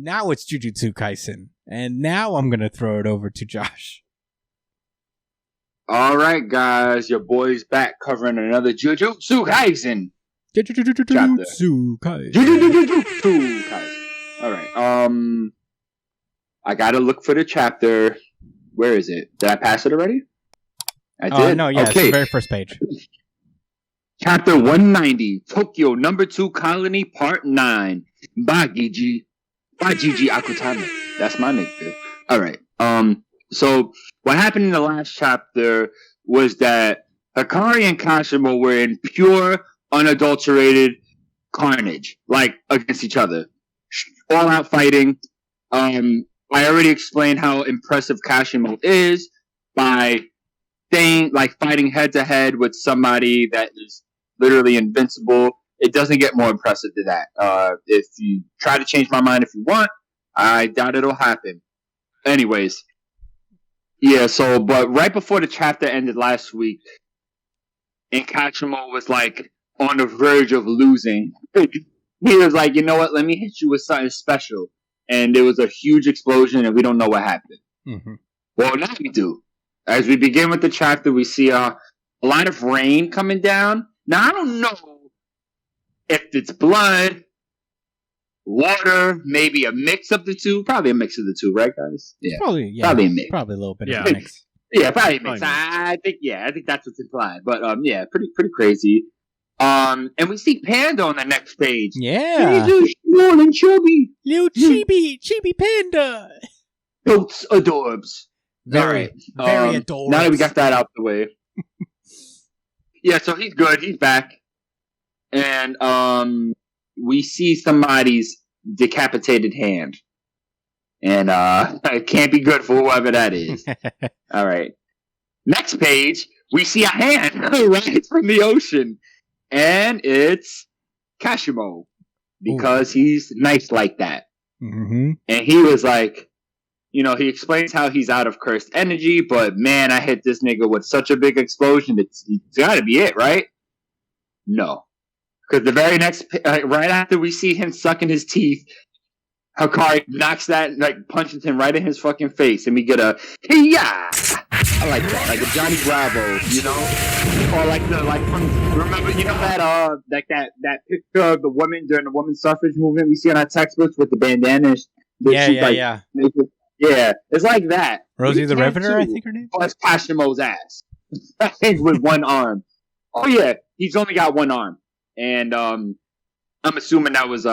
Now it's Jujutsu Kaisen. And now I'm going to throw it over to Josh. All right, guys. Your boy's back covering another Jujutsu Kaisen. Jujutsu Kaisen. Jujutsu Kaisen. All right. I got to look for the chapter. Where is it? Did I pass it already? I did. No, yeah, okay. It's the very first page. Chapter 190, Tokyo Number 2 Colony, Part 9. By Gigi Akutami. That's my nigga. All right. So what happened in the last chapter was that Hikari and Kashimo were in pure, unadulterated carnage, like against each other, all out fighting. I already explained how impressive Kashimo is by fighting head to head with somebody that is literally invincible. It doesn't get more impressive than that. If you try to change my mind if you want, I doubt it'll happen. Anyways, yeah, but right before the chapter ended last week, and Kachimo was like on the verge of losing, he was like, you know what, let me hit you with something special. And there was a huge explosion, and we don't know what happened. Mm-hmm. Well, now we do. As we begin with the chapter, we see a lot of rain coming down. Now, I don't know if it's blood, water, maybe a mix of the two. Probably a mix of the two, right, guys? Yeah. Probably a mix. Probably a little bit of a mix. Yeah, probably a mix. I think that's what's implied. But, pretty crazy. And we see Panda on the next page. Yeah. He's a small and chubby. Little chibi Panda. Goats adorbs. Very adorable. Now that we got that out the way. Yeah, so he's good. He's back. And we see somebody's decapitated hand. And it can't be good for whoever that is. All right. Next page, we see a hand right from the ocean. And it's Kashimo. Because he's nice like that. Mm-hmm. And he was like, he explains how he's out of cursed energy, but man, I hit this nigga with such a big explosion. It's gotta be it, right? No. Because the very next, right after we see him sucking his teeth, Hikari knocks that, punches him right in his fucking face, and we get a, yeah! I like that. Like a Johnny Bravo, Or remember, that picture of the woman during the women's suffrage movement we see on our textbooks with the bandana? Yeah. Yeah, it's like that. Rosie the Riveter, I think her name? Plus Kashimo's ass. With one arm. Oh, yeah. He's only got one arm. And I'm assuming that was,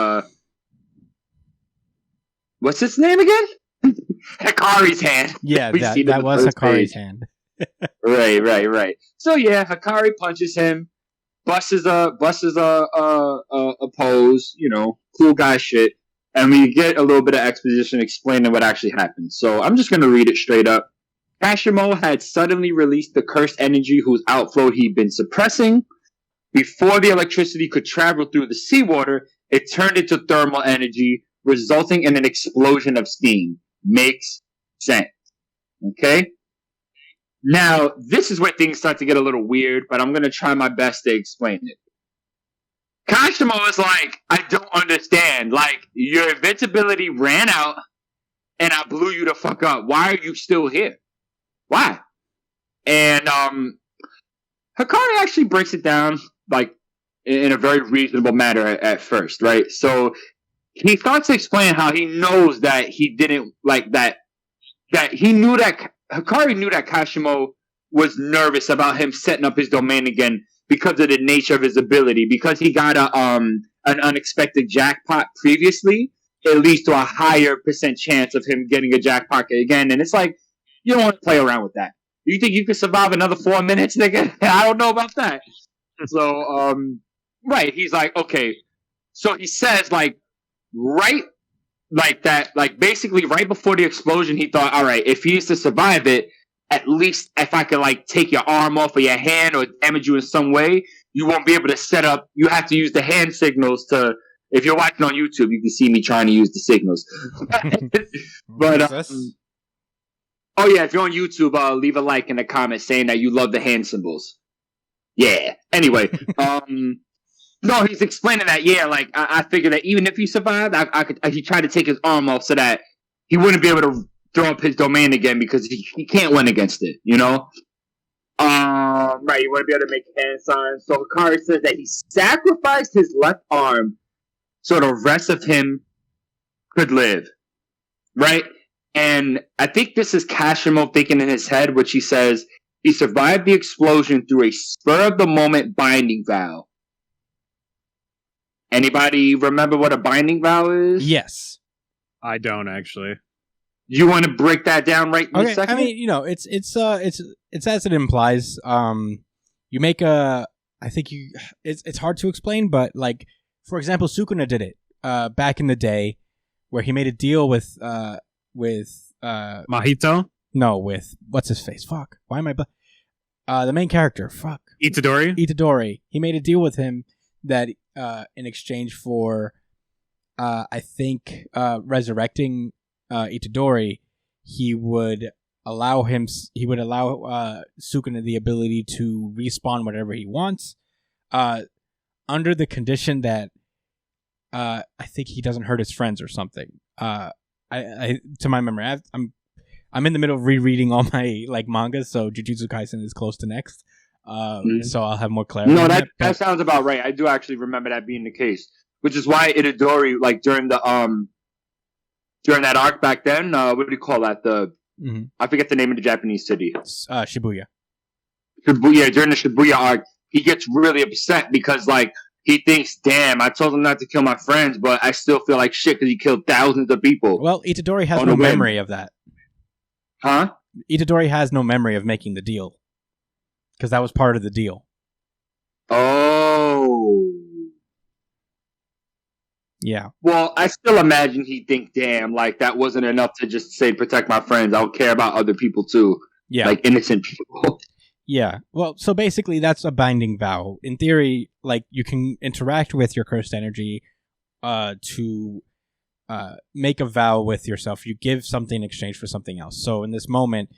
what's his name again? Hikari's hand. Yeah, that was Hikari's hand. Right. So, yeah, Hikari punches him, busts a pose, cool guy shit. And we get a little bit of exposition explaining what actually happened. So I'm just going to read it straight up. Kashimo had suddenly released the cursed energy whose outflow he'd been suppressing. Before the electricity could travel through the seawater, it turned into thermal energy, resulting in an explosion of steam. Makes sense. Okay? Now, this is where things start to get a little weird, but I'm going to try my best to explain it. Kashimo is like, I don't understand. Like, your invincibility ran out, and I blew you the fuck up. Why are you still here? Why? And Hikari actually breaks it down, in a very reasonable manner at first, right? So he starts to explain how he knows that he didn't, that he knew that, Hikari knew that Kashimo was nervous about him setting up his domain again, because of the nature of his ability, because he got an unexpected jackpot previously, it leads to a higher % chance of him getting a jackpot again. And it's like, you don't want to play around with that. You think you could survive another 4 minutes, nigga? I don't know about that. So, right, he's like, okay. So he says, basically right before the explosion, he thought, all right, if he is to survive it, at least if I could take your arm off of your hand or damage you in some way, you won't be able to set up. You have to use the hand signals to. If you're watching on YouTube, you can see me trying to use the signals. But oh yeah, if you're on YouTube, leave a like in the comments saying that you love the hand symbols. Yeah. Anyway, No, he's explaining that. Yeah, like I figured that even if he survived, he tried to take his arm off so that he wouldn't be able to throw up his domain again because he can't win against it. You know. Right, you want to be able to make hand signs. So Hikari says that he sacrificed his left arm so the rest of him could live. Right? And I think this is Kashimo thinking in his head, which he says he survived the explosion through a spur-of-the-moment binding vow. Anybody remember what a binding vow is? Yes. I don't actually. You want to break that down right in a second? I mean, you know, it's as it implies. You make a. I think you. It's hard to explain, but like, for example, Sukuna did it back in the day, where he made a deal with Mahito? No, with what's his face? Fuck. Why am I? The main character. Fuck. Itadori. He made a deal with him that in exchange for, I think, resurrecting Itadori, he would allow Sukuna the ability to respawn whatever he wants, under the condition that I think he doesn't hurt his friends or something. I to my memory, I'm in the middle of rereading all my like mangas, so Jujutsu Kaisen is close to next. So I'll have more clarity. No, that sounds about right. I do actually remember that being the case, which is why Itadori, like during that arc back then, what do you call that? I forget the name of the Japanese city. Shibuya. Shibuya. During the Shibuya arc, he gets really upset because like he thinks, "Damn, I told him not to kill my friends, but I still feel like shit because he killed thousands of people." Well, Itadori has no memory of that. Huh? Itadori has no memory of making the deal. Because that was part of the deal. Oh. Yeah. Well, I still imagine he'd think, damn, like that wasn't enough to just say protect my friends. I don't care about other people too. Yeah. Like innocent people. Yeah. Well, so basically that's a binding vow. In theory, like you can interact with your cursed energy to make a vow with yourself. You give something in exchange for something else. So in this moment,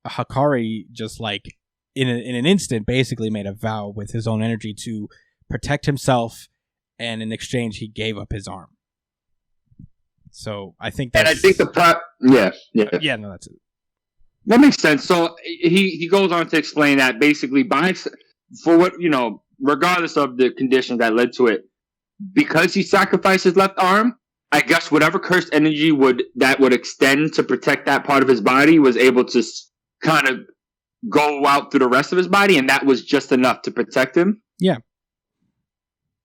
Hikari just like in an instant basically made a vow with his own energy to protect himself, and in exchange he gave up his arm. So I think that's... And I think no, that's it. That makes sense. So he goes on to explain that basically for what, you know, regardless of the conditions that led to it, because he sacrificed his left arm, I guess whatever cursed energy would extend to protect that part of his body was able to kind of go out through the rest of his body, and that was just enough to protect him. Yeah.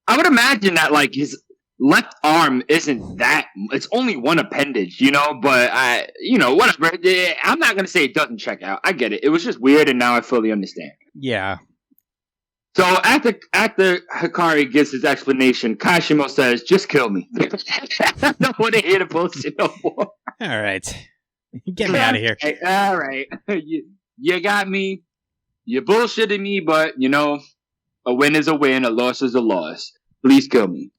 I would imagine that like his left arm isn't that, it's only one appendage, you know, but whatever. I'm not going to say it doesn't check out. I get it. It was just weird, and now I fully understand. Yeah. So after Hikari gives his explanation, Kashimo says, "Just kill me." I don't want to hear the bullshit no more. All right. Get me out of here. All right. You got me. You bullshitted me, but, you know, a win is a win, a loss is a loss. Please kill me.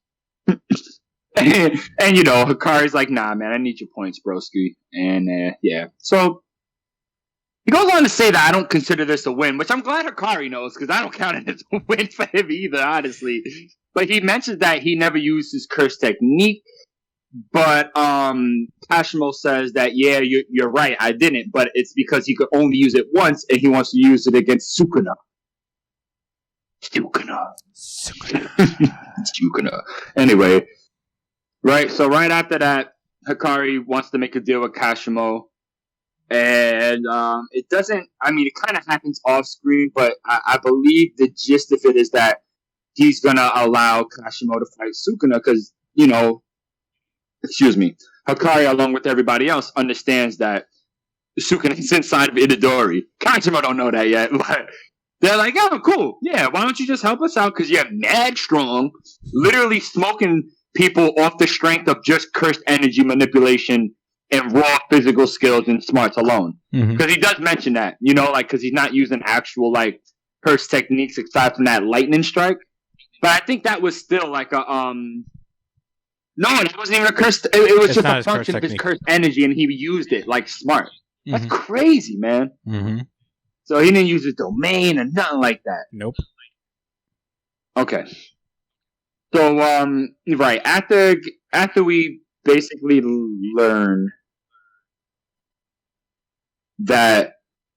and, you know, Hikari's like, "Nah, man, I need your points, broski." And, yeah. So he goes on to say that I don't consider this a win, which I'm glad Hikari knows, because I don't count it as a win for him either, honestly. But he mentions that he never used his curse technique. But Kashimo says that, yeah, you're right, I didn't, but it's because he could only use it once, and he wants to use it against Sukuna. Sukuna. Anyway, right, so right after that, Hikari wants to make a deal with Kashimo. And it doesn't, I mean, it kind of happens off screen, but I believe the gist of it is that he's going to allow Kashimo to fight Sukuna because, you know, Hikari, along with everybody else, understands that Sukuna is inside of Itadori. Kashimo don't know that yet, but they're like, "Oh, cool. Yeah, why don't you just help us out? Because you're mad strong, literally smoking people off the strength of just cursed energy manipulation and raw physical skills and smarts alone." Because he does mention that, you know, like, because he's not using actual, like, cursed techniques aside from that lightning strike. But I think that was still like a, no, that wasn't even a curse. It was just a function of his cursed energy, and he used it like smart. That's crazy, man. So he didn't use his domain or nothing like that. Nope. Okay. So, right after we basically learn that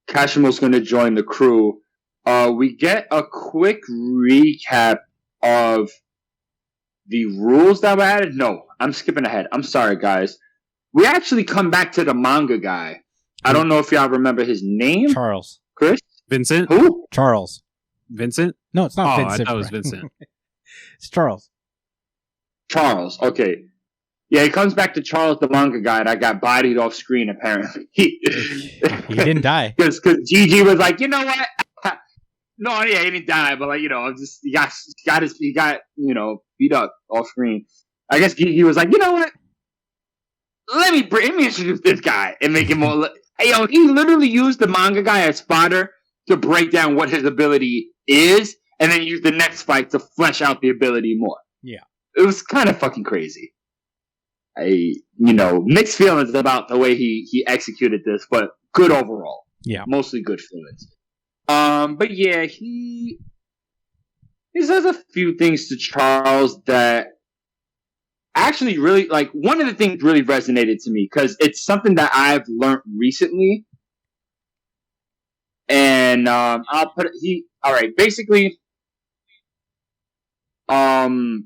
Kashimo's going to join the crew, we get a quick recap of the rules that were added. No, I'm skipping ahead. I'm sorry, guys. We actually come back to the manga guy. I don't know if y'all remember his name. Charles. Chris? Vincent? Who? Charles. Vincent? No, it's not Oh, Vincent. I thought it was Vincent. It's Charles. Charles. Okay. Yeah, he comes back to Charles, the manga guy that got bodied off screen, apparently. He didn't die. Because Gigi was like, you know what? No, yeah, he didn't die, but like, you know, just he got you know, beat up off screen. I guess Gigi was like, you know what? Let me introduce this guy and make him more. Hey, yo, he literally used the manga guy as fodder to break down what his ability is, and then use the next fight to flesh out the ability more. Yeah, it was kind of fucking crazy. Mixed feelings about the way he executed this, but good overall. Yeah, mostly good feelings. But yeah, he says a few things to Charles that actually really, like, one of the things really resonated to me because it's something that I've learned recently. And I'll put it, basically, Hikari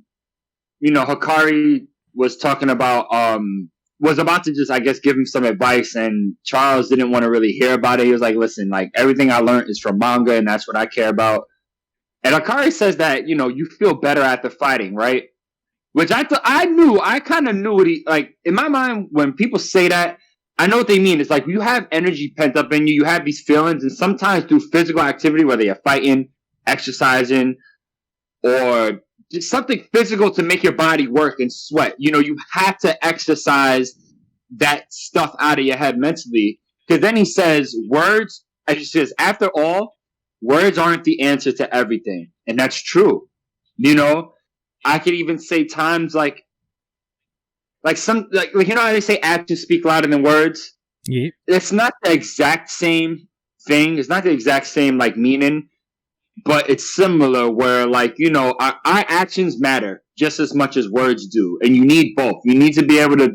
was talking about was about to just, I guess, give him some advice, and Charles didn't want to really hear about it. He was like, listen, like, everything I learned is from manga, and that's what I care about. And Hikari says that, you feel better after fighting, right? Which I kind of knew what he, like, in my mind, when people say that, I know what they mean. It's like, you have energy pent up in you, you have these feelings, and sometimes through physical activity, whether you're fighting, exercising, or just something physical to make your body work and sweat. You have to exercise that stuff out of your head mentally. Because then he says, words, as he says, after all, words aren't the answer to everything. And that's true. I could even say times like some, like how they say actions speak louder than words? Yeah. It's not the exact same thing. It's not the exact same, like, meaning. But it's similar where, like, our actions matter just as much as words do. And you need both. You need to be able to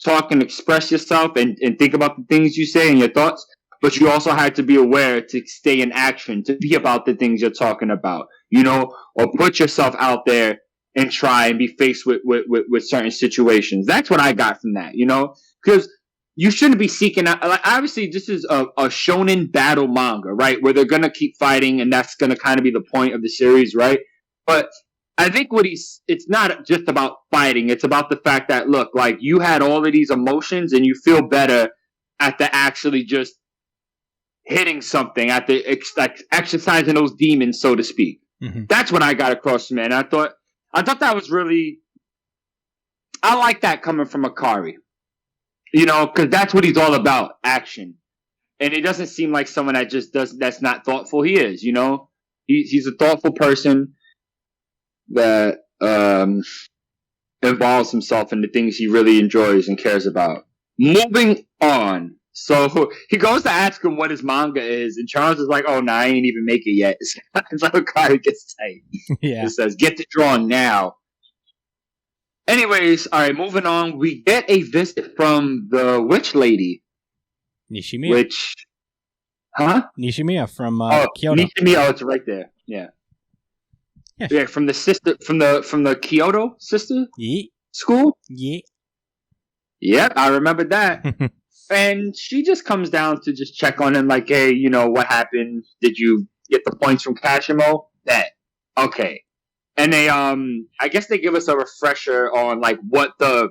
talk and express yourself and think about the things you say and your thoughts. But you also have to be aware to stay in action, to be about the things you're talking about, or put yourself out there and try and be faced with certain situations. That's what I got from that, because you shouldn't be seeking out, like, obviously this is a shonen battle manga, right? Where they're going to keep fighting, and that's going to kind of be the point of the series, right? But I think it's not just about fighting. It's about the fact that, look, like, you had all of these emotions and you feel better after actually just hitting something, after exercising those demons, so to speak. Mm-hmm. That's what I got across from it. And I thought that was really, I like that coming from Hikari. Because that's what he's all about, action. And it doesn't seem like someone that just that's not thoughtful. He is, he's a thoughtful person that involves himself in the things he really enjoys and cares about. Moving on. So he goes to ask him what his manga is, and Charles is like, oh, no, I ain't even make it yet. It's like Hikari gets tight. Yeah. He says, get the drawing now. Anyways, all right, moving on. We get a visit from the witch lady. Nishimiya. Nishimiya from Kyoto. Nishimiya, it's right there. Yeah. Yeah, from the sister, from the Kyoto sister school. Yeah. Yep, I remember that. And she just comes down to just check on him, like, hey, what happened? Did you get the points from Kashimo? That. Okay. And they, I guess they give us a refresher on, like, what the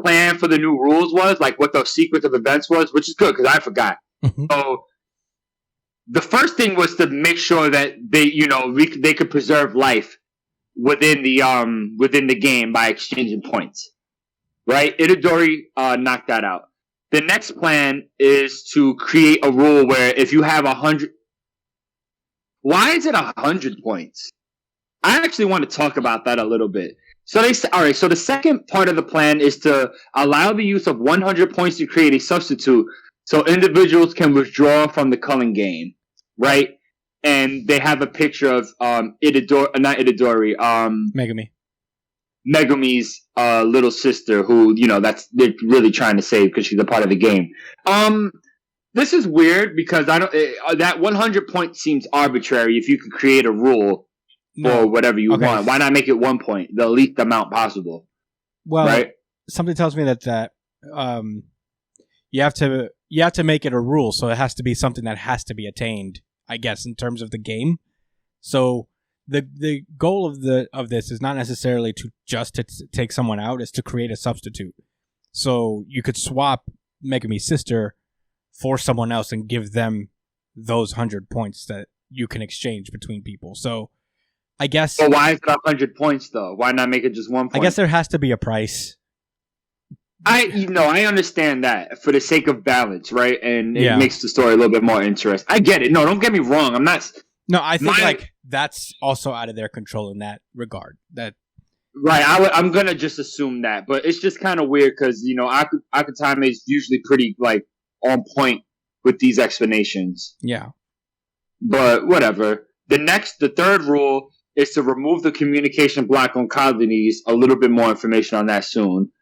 plan for the new rules was, like, what the sequence of events was, which is good, because I forgot. So, the first thing was to make sure that they, they could preserve life within the game by exchanging points. Right? Itadori knocked that out. The next plan is to create a rule where if you have 100... Why is it 100 points? I actually want to talk about that a little bit. So so the second part of the plan is to allow the use of 100 points to create a substitute so individuals can withdraw from the culling game, right? and they have a picture of not Itadori, Megumi's little sister, who they're really trying to save because she's a part of the game. This is weird because that 100 point seems arbitrary. If you could create a rule for whatever you want, why not make it 1 point, the least amount possible? Well, right? Something tells me that you have to make it a rule, so it has to be something that has to be attained, I guess, in terms of the game. So the goal of this is not necessarily to take someone out; it's to create a substitute. So you could swap Megumi's sister for someone else and give them those 100 points that you can exchange between people. So I guess. But why is it 100 points though? Why not make it just 1 point? I guess there has to be a price. I understand that for the sake of balance, right? And it makes the story a little bit more interesting. I get it. No, don't get me wrong. I'm not. No, I think that's also out of their control in that regard. That right. I'm gonna just assume that, but it's just kind of weird because Akutame is usually pretty on point with these explanations. Yeah. But whatever. The third rule is to remove the communication block on colonies. A little bit more information on that soon.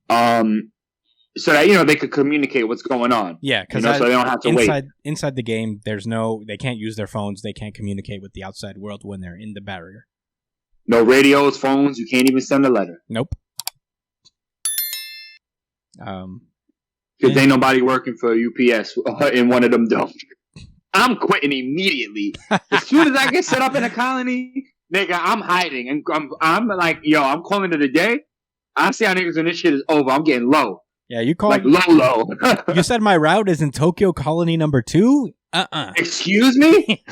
So that they could communicate what's going on. Yeah, because so they don't have to wait. Inside the game, they can't use their phones. They can't communicate with the outside world when they're in the barrier. No radios, phones. You can't even send a letter. Nope. Because ain't nobody working for UPS in one of them dump. I'm quitting immediately. As soon as I get set up in a colony, nigga, I'm hiding. And I'm like, yo, I'm calling it a day. I see how niggas when this shit is over. I'm getting low. Yeah, you called low. You said my route is in Tokyo Colony number 2? Excuse me?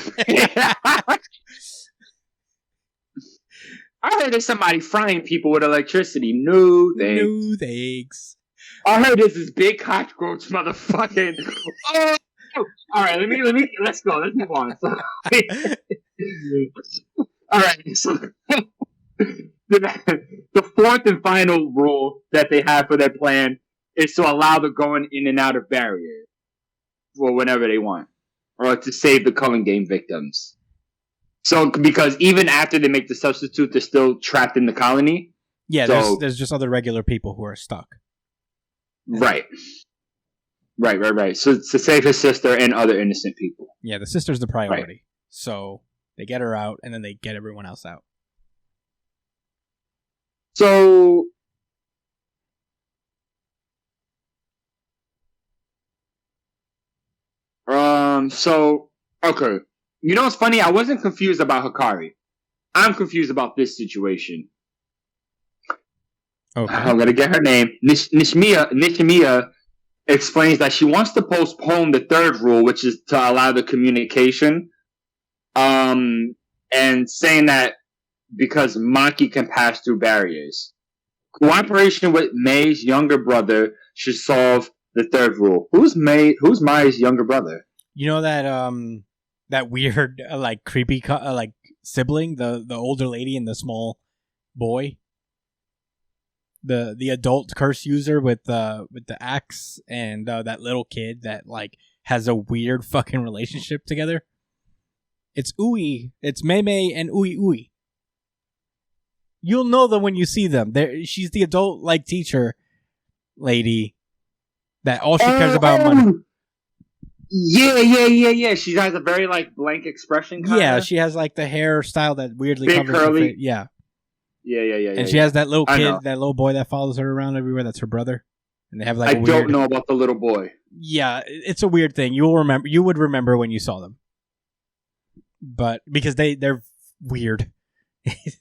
I heard there's somebody frying people with electricity. No thanks. No thanks. I heard there's this big cockroach motherfucking. Oh! All right, let's go. Let's move on. All right, so the fourth and final rule that they have for their plan is to allow the going in and out of barriers for whenever they want, or to save the Culling game victims. So, because even after they make the substitute, they're still trapped in the colony. Yeah, there's just other regular people who are stuck. Right. So, to save his sister and other innocent people. Yeah, the sister's the priority. Right. So, they get her out, and then they get everyone else out. So, okay. You know what's funny? I wasn't confused about Hikari. I'm confused about this situation. Okay. I'm gonna get her name. Nishimiya explains that she wants to postpone the third rule, which is to allow the communication. And saying that because Maki can pass through barriers. Cooperation with Mei's younger brother should solve the third rule. Who's Mei's younger brother? You know that weird creepy sibling, the older lady and the small boy, the adult curse user with the axe, and that little kid that has a weird fucking relationship together. It's Ui. It's Mei and Ui. You'll know them when you see them. She's the adult teacher lady that all she cares about money. Yeah. She has a very blank expression. Kinda. Yeah, she has the hairstyle that weirdly big covers curly. her face. Yeah. And she has that little kid, that little boy that follows her around everywhere. That's her brother. And they have I don't know about the little boy. Yeah, it's a weird thing. You would remember when you saw them. But because they're weird.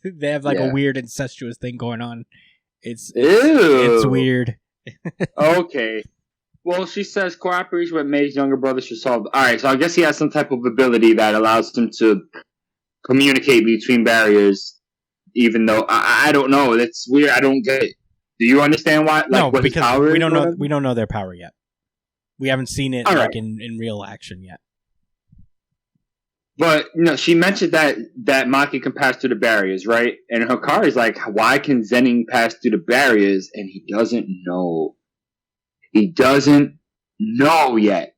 They have a weird incestuous thing going on. It's weird. Okay. Well, she says cooperation with Mei's younger brother should solve. All right, so I guess he has some type of ability that allows him to communicate between barriers. Even though I don't know, that's weird. I don't get it. Do you understand why? No, what because his power we don't is? know. We don't know their power yet. We haven't seen it in real action yet. But she mentioned that Maki can pass through the barriers, right? And Hikari's like, why can Zenin pass through the barriers? And he doesn't know. He doesn't know yet.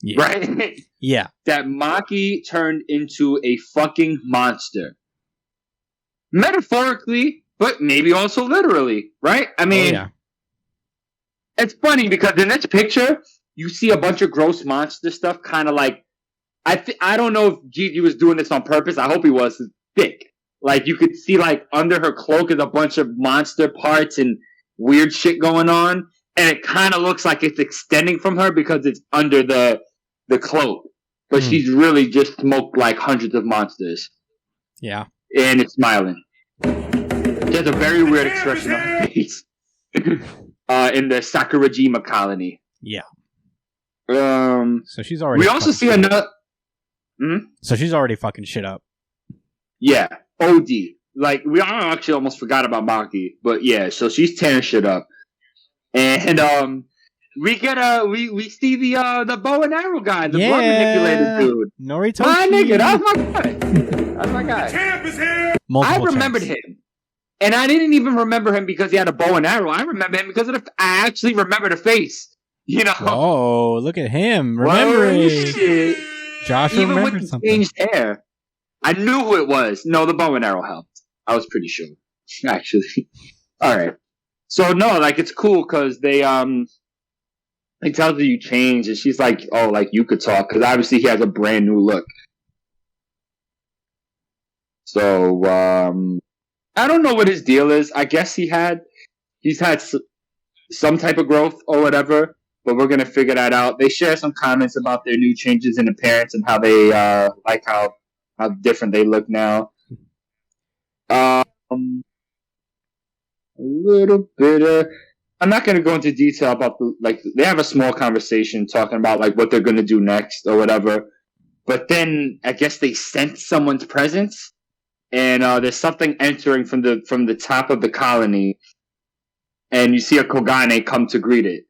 Yeah. Right? Yeah. That Maki turned into a fucking monster. Metaphorically, but maybe also literally, right? I mean, it's funny because in this picture, you see a bunch of gross monster stuff, kind of like, I don't know if Gigi was doing this on purpose. I hope he was. Thick. Like, you could see, like, under her cloak is a bunch of monster parts and weird shit going on. And it kind of looks like it's extending from her because it's under the cloak. But she's really just smoked, like, hundreds of monsters. Yeah. And it's smiling. She has a very weird expression on her face. In the Sakurajima colony. Yeah. So she's already... We also see another... So she's already fucking shit up. Yeah. OD. Like, we actually almost forgot about Maki. But yeah, so she's tearing shit up. And, we get we see the bow and arrow guy, the blood manipulator dude. Noritoshi. My nigga, that's my guy. That's my guy. Champ is here. I remembered him. And I didn't even remember him because he had a bow and arrow. I remember him because I actually remember the face. You know? Oh, look at him. Remembering. Shit. Josh even remembered with the something. changed hair. I knew who it was. No, the bow and arrow helped. I was pretty sure. Actually. Alright. So, no, like, it's cool because they tells her you change, and she's like, oh, like, you could talk, because obviously he has a brand new look. So, I don't know what his deal is. I guess he's had some type of growth or whatever, but we're going to figure that out. They share some comments about their new changes in appearance and how they, like how different they look now. A little bit of... I'm not going to go into detail about they have a small conversation talking about, like, what they're going to do next or whatever. But then I guess they sense someone's presence, and there's something entering from the top of the colony, and you see a Kogane come to greet it.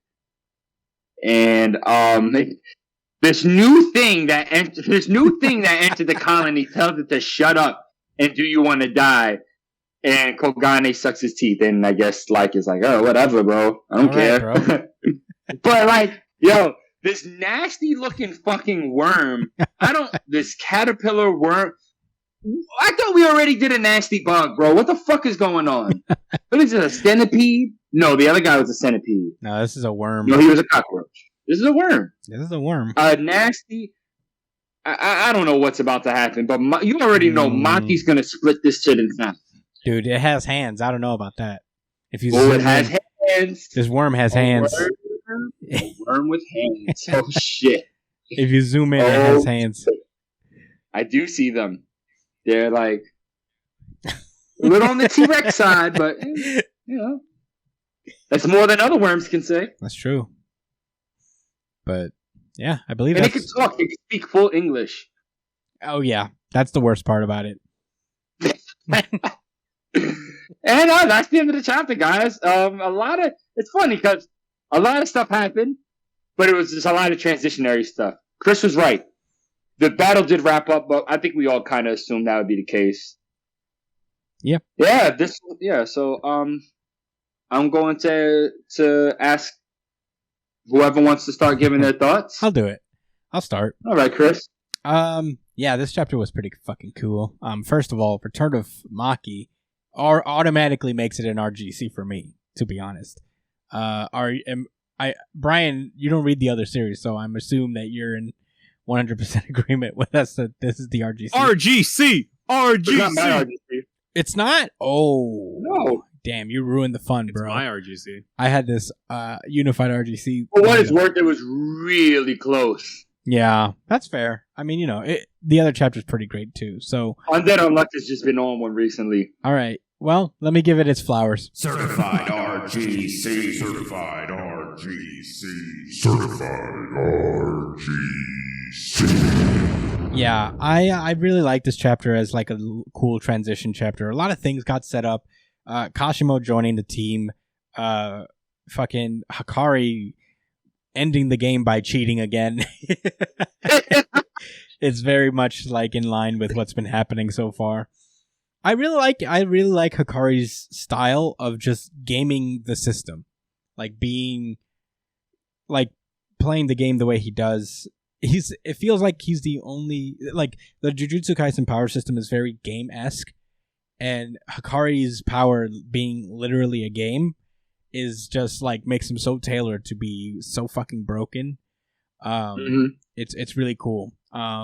And this new thing that entered the colony tells it to shut up and do you want to die. And Kogane sucks his teeth, and I guess, like, it's like, oh, whatever, bro. I don't care. Right, but, like, yo, this nasty-looking fucking worm, this caterpillar worm, I thought we already did a nasty bug, bro. What the fuck is going on? What is it, a centipede? No, the other guy was a centipede. No, this is a worm. No, he was a cockroach. This is a worm. This is a worm. Nasty... I don't know what's about to happen, but you already know Maki's gonna split this shit in half. Dude, it has hands. I don't know about that. If you it has hands. This worm has hands. A worm with hands. Oh, shit. If you zoom in, it has hands. I do see them. They're like a little on the T-Rex side, but, you know, that's more than other worms can say. That's true. But, yeah, I believe and they can talk. They can speak full English. Oh, yeah. That's the worst part about it. And that's the end of the chapter, guys. It's funny because a lot of stuff happened, but it was just a lot of transitionary stuff. Chris was right. The battle did wrap up, but I think we all kind of assumed that would be the case. Yeah. Yeah. So, I'm going to ask whoever wants to start giving their thoughts. I'll do it. I'll start. All right, Chris. Yeah, this chapter was pretty fucking cool. First of all, Return of Maki automatically makes it an RGC for me, to be honest. Brian, you don't read the other series, so I'm assuming that you're in 100% agreement with us that this is the RGC. RGC! It's not my RGC. It's not? Oh. No. Damn, you ruined the fun, bro. It's my RGC. I had this unified RGC. For what it's worth, it was really close. Yeah, that's fair. I mean, you know, the other chapter's pretty great, too. So Undead Unluck has just been on one recently. All right. Well, let me give it its flowers. Certified RGC. Certified RGC. Certified RGC. Yeah, I really like this chapter as like a cool transition chapter. A lot of things got set up. Kashimo joining the team. Fucking Hikari ending the game by cheating again. It's very much like in line with what's been happening so far. I really like Hikari's style of just gaming the system, like being like playing the game the way he does. it feels like he's the only, like, the Jujutsu Kaisen power system is very game-esque, and Hikari's power being literally a game is just like makes him so tailored to be so fucking broken. It's really cool. I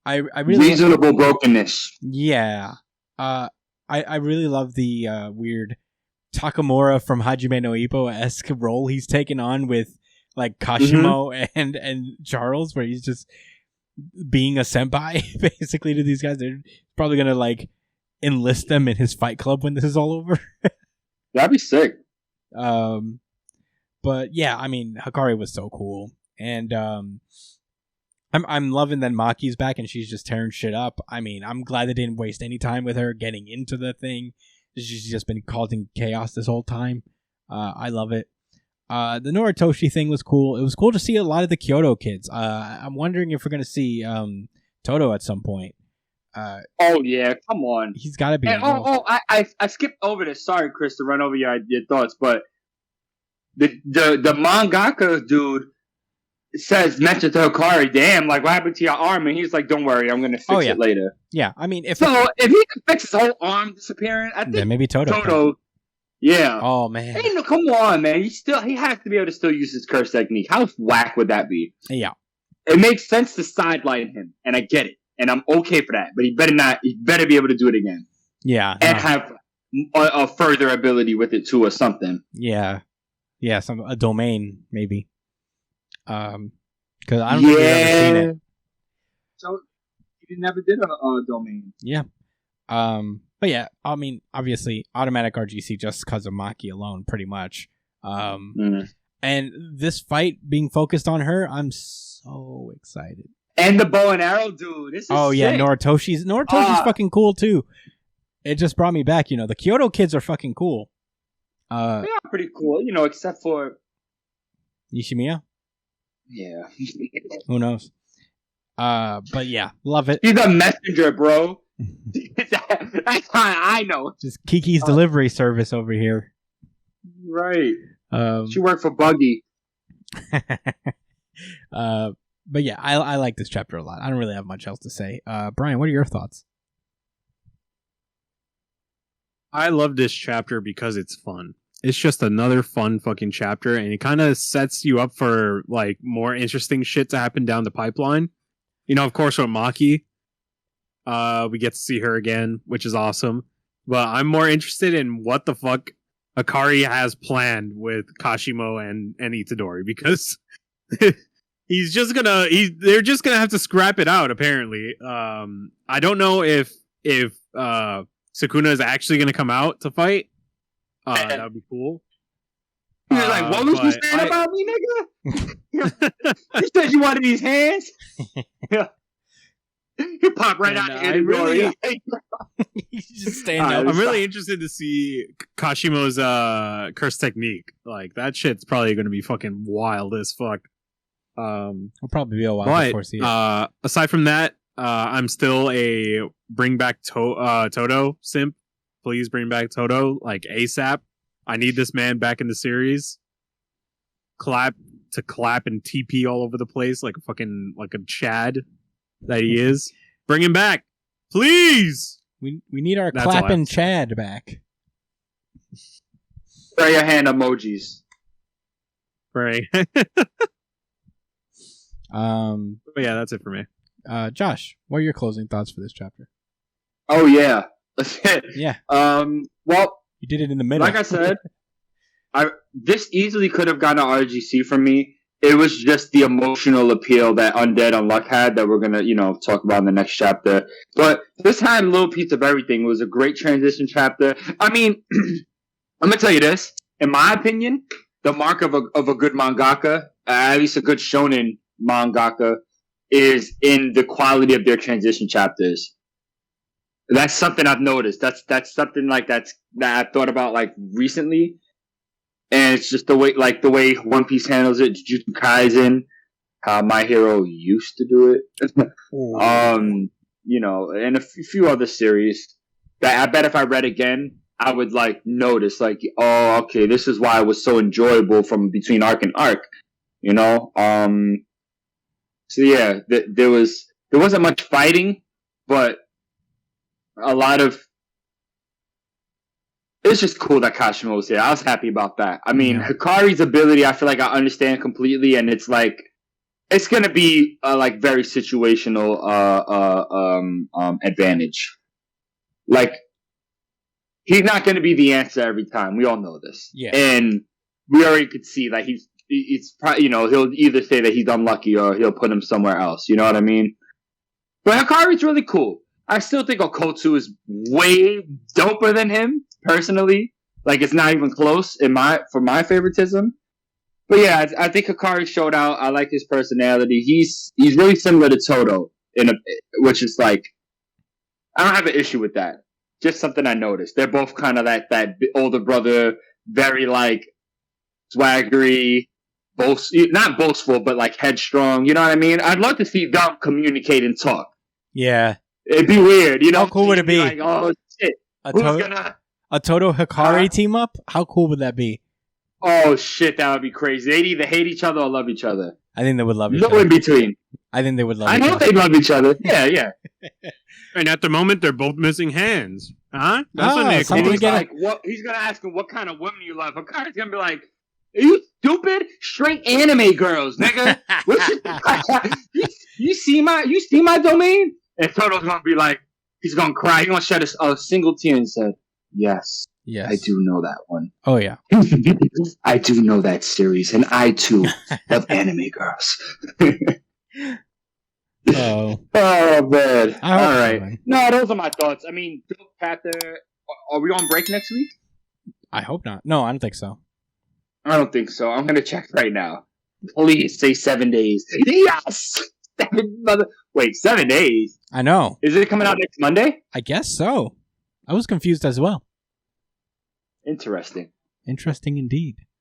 really reasonable brokenness. Yeah. I really love the weird Takamura from Hajime no Ippo-esque role he's taken on with like Kashimo and Charles, where he's just being a senpai basically to these guys. They're probably gonna like enlist them in his fight club when this is all over. That'd be sick. But yeah, I mean, Hikari was so cool, and I'm loving that Maki's back and she's just tearing shit up. I mean, I'm glad they didn't waste any time with her getting into the thing. She's just been causing chaos this whole time. I love it. The Noritoshi thing was cool. It was cool to see a lot of the Kyoto kids. I'm wondering if we're going to see Toto at some point. Oh, yeah. Come on. He's got to be. And, I skipped over this. Sorry, Chris, to run over your thoughts, but the mangaka dude mentioned to Hikari, damn, like, what happened to your arm? And he's like, don't worry, I'm going to fix it later. Yeah, I mean, if he can fix his whole arm disappearing, I think then maybe Toto. Yeah. Oh, man. Hey, no, come on, man. He has to be able to still use his curse technique. How whack would that be? Yeah. It makes sense to sideline him, and I get it. And I'm okay for that. But he better be able to do it again. Yeah. And have a further ability with it, too, or something. Yeah. Yeah, a domain, maybe. Because I don't think I've ever seen it. So he never did a domain. Yeah. But yeah, I mean, obviously, automatic RGC just because of Maki alone, pretty much. And this fight being focused on her, I'm so excited. And the bow and arrow dude. This is sick. Yeah, Noritoshi's fucking cool too. It just brought me back. You know, the Kyoto kids are fucking cool. They are pretty cool, except for Nishimiya. Yeah. Who knows? But yeah, love it. He's a messenger, bro. That's how I know. Just Kiki's delivery service over here. Right. She worked for Buggy. But yeah, I like this chapter a lot. I don't really have much else to say. Brian, what are your thoughts? I love this chapter because it's fun. It's just another fun fucking chapter, and it kind of sets you up for like more interesting shit to happen down the pipeline. Of course, with Maki, we get to see her again, which is awesome. But I'm more interested in what the fuck Hikari has planned with Kashimo and Itadori, because they're just gonna have to scrap it out. Apparently, I don't know if Sukuna is actually gonna come out to fight. That would be cool. You're like, what was you saying about me, nigga? You said you wanted these hands? Yeah. You pop right out the He's just standing up. I'm really interested to see Kashimo's curse technique. Like, that shit's probably going to be fucking wild as fuck. It'll probably be a while before see it. Aside from that, I'm still a bring back Toto simp. Please bring back Toto, like, ASAP. I need this man back in the series. Clap and TP all over the place like a Chad that he is. Bring him back, please. We need our clapping Chad back. Throw your hand emojis. Right. But yeah, that's it for me. Josh, what are your closing thoughts for this chapter? Oh yeah. Yeah. Well, you did it in the middle. Like I said, this easily could have gotten an RGC from me. It was just the emotional appeal that Undead Unluck had that we're gonna, talk about in the next chapter. But this had a little piece of everything. It was a great transition chapter. I mean, I'm gonna tell you this. In my opinion, the mark of a good mangaka, at least a good shonen mangaka, is in the quality of their transition chapters. That's something I've noticed. That's something that I've thought about like recently, and it's just the way One Piece handles it. Jujutsu Kaisen, how My Hero used to do it. And a few other series that I bet if I read again, I would like notice like, oh, okay, this is why it was so enjoyable from between arc and arc. So yeah, there wasn't much fighting, but a lot of. It's just cool that Kashimo was here. I was happy about that. I mean, Hikari's ability, I feel like I understand completely, and it's like it's gonna be like very situational advantage. Like he's not gonna be the answer every time. We all know this. Yeah. And we already could see that it's probably, he'll either say that he's unlucky or he'll put him somewhere else. You know what I mean? But Hikari's really cool. I still think Okotsu is way doper than him, personally. Like, it's not even close for my favoritism. But yeah, I think Hikari showed out. I like his personality. He's really similar to Toto, which is like, I don't have an issue with that. Just something I noticed. They're both kind of that older brother, very like swaggery, not boastful, but like headstrong. You know what I mean? I'd love to see them communicate and talk. Yeah. It'd be weird, How cool would it be? Like, oh shit! A Toto Hikari team up? How cool would that be? Oh shit, that would be crazy. They'd either hate each other or love each other. I think they would love each other. No in between. I think they would love each other. I know they love each other. Yeah. And at the moment, they're both missing hands. Huh? That's what they he's like, he's gonna ask him what kind of women you love. Hikari's gonna be like, are you stupid? Straight anime girls, nigga. you see my domain? And Toto's gonna be like, he's gonna cry. He's gonna shed a single tear and said, yes, I do know that one. Oh, yeah. I do know that series, and I, too, love anime girls. Oh, man. All right. Man. No, those are my thoughts. I mean, Panther, are we on break next week? I hope not. No, I don't think so. I don't think so. I'm going to check right now. Please say 7 days. Yes! 7 days? I know. Is it coming out next Monday? I guess so. I was confused as well. Interesting. Interesting indeed.